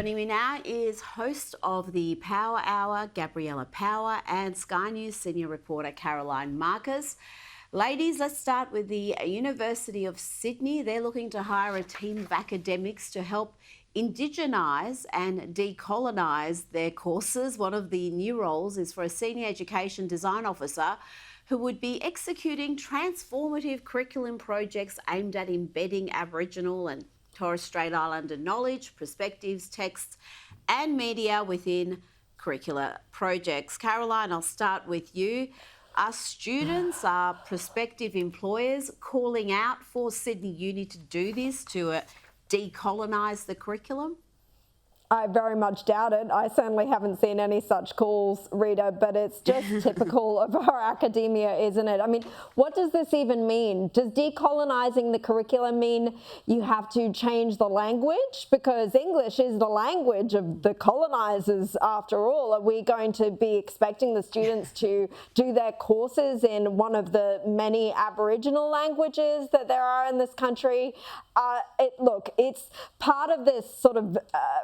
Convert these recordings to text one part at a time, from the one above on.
Joining me now is host of the Power Hour, Gabriella Power, and Sky News senior reporter Caroline Marcus. Ladies, let's start with the University of Sydney. They're looking to hire a team of academics to help Indigenise and decolonise their courses. One of the new roles is for a senior education design officer who would be executing transformative curriculum projects aimed at embedding Aboriginal and Torres Strait Islander knowledge, perspectives, texts and media within curricular projects. Caroline, I'll start with you. Are students, are prospective employers calling out for Sydney Uni to do this, to decolonise the curriculum? I very much doubt it. I certainly haven't seen any such calls, Rita, but it's just typical of our academia, isn't it? I mean, what does this even mean? Does decolonising the curriculum mean you have to change the language? Because English is the language of the colonisers, after all. Are we going to be expecting the students to do their courses in one of the many Aboriginal languages that there are in this country? Look, it's part of this sort of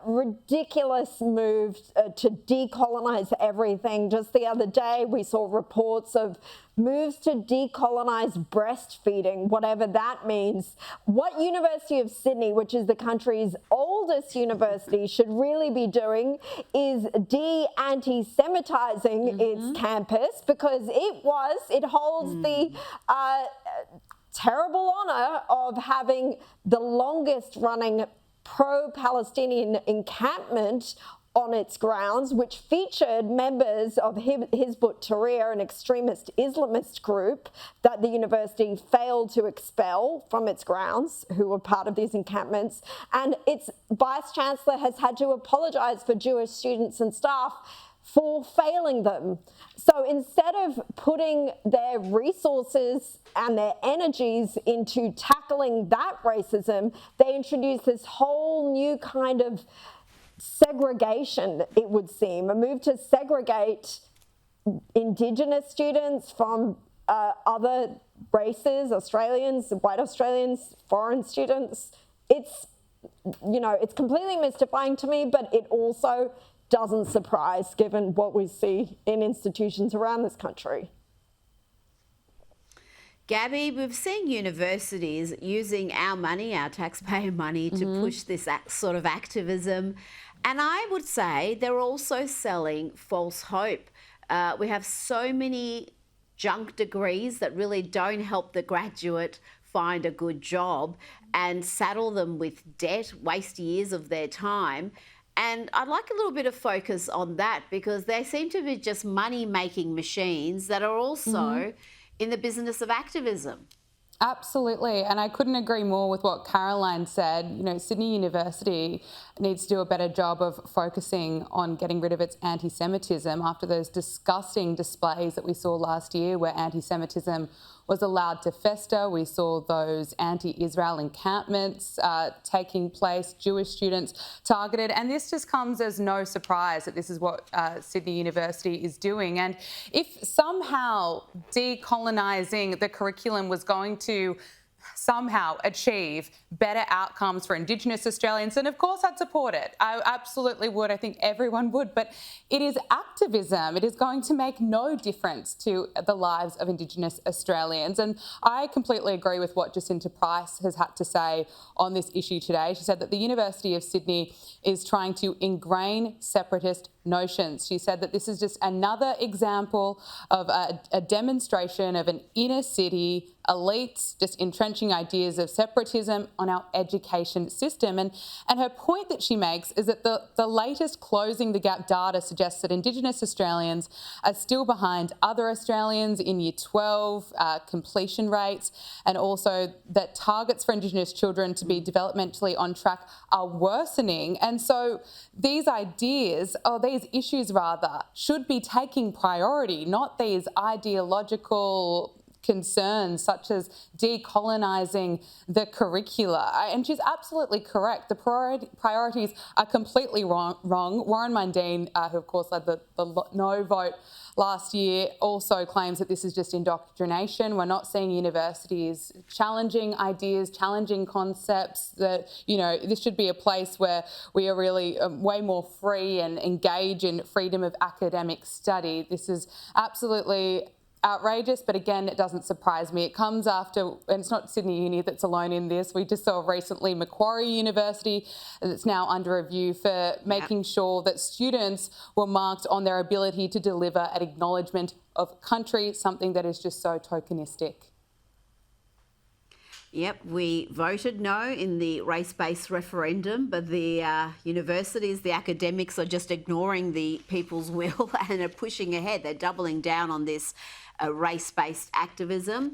ridiculous move to decolonise everything. Just the other day, we saw reports of moves to decolonise breastfeeding, whatever that means. What University of Sydney, which is the country's oldest university, should really be doing is de-antisemitising its campus, because it holds the terrible honour of having the longest running pro-Palestinian encampment on its grounds, which featured members of Hizb ut-Tahrir, an extremist Islamist group that the university failed to expel from its grounds, who were part of these encampments. And its vice-chancellor has had to apologise for Jewish students and staff for failing them. So instead of putting their resources and their energies into tackling that racism, they introduced this whole new kind of segregation, it would seem, a move to segregate Indigenous students from other races, Australians, white Australians, foreign students. It's completely mystifying to me, but it also doesn't surprise given what we see in institutions around this country. Gabby, we've seen universities using our money, our taxpayer money, to push this sort of activism. And I would say they're also selling false hope. We have so many junk degrees that really don't help the graduate find a good job and saddle them with debt, waste years of their time. And I'd like a little bit of focus on that, because they seem to be just money-making machines that are also in the business of activism. Absolutely, and I couldn't agree more with what Caroline said. You know, Sydney University needs to do a better job of focusing on getting rid of its anti-Semitism after those disgusting displays that we saw last year where anti-Semitism was allowed to fester. We saw those anti-Israel encampments taking place, Jewish students targeted, and this just comes as no surprise that this is what Sydney University is doing. And if somehow decolonising the curriculum was going to somehow achieve better outcomes for Indigenous Australians, then of course I'd support it. I absolutely would. I think everyone would. But it is activism. It is going to make no difference to the lives of Indigenous Australians. And I completely agree with what Jacinta Price has had to say on this issue today. She said that the University of Sydney is trying to ingrain separatist notions. She said that this is just another example of a demonstration of an inner city elites just entrenching ideas of separatism on our education system. And her point that she makes is that the latest Closing the Gap data suggests that Indigenous Australians are still behind other Australians in Year 12 completion rates, and also that targets for Indigenous children to be developmentally on track are worsening. And so these ideas, or these issues rather, should be taking priority, not these ideological concerns such as decolonising the curricula. And she's absolutely correct. The priorities are completely wrong. Warren Mundine, who of course led the no vote last year, also claims that this is just indoctrination. We're not seeing universities challenging ideas, challenging concepts, that, you know, this should be a place where we are really way more free and engage in freedom of academic study. This is absolutely outrageous, but again, it doesn't surprise me. It comes after, and it's not Sydney Uni that's alone in this. We just saw recently Macquarie University that's now under review for making sure that students were marked on their ability to deliver an acknowledgement of country, something that is just so tokenistic. Yep, we voted no in the race-based referendum, but the universities, the academics are just ignoring the people's will and are pushing ahead. They're doubling down on this race-based activism.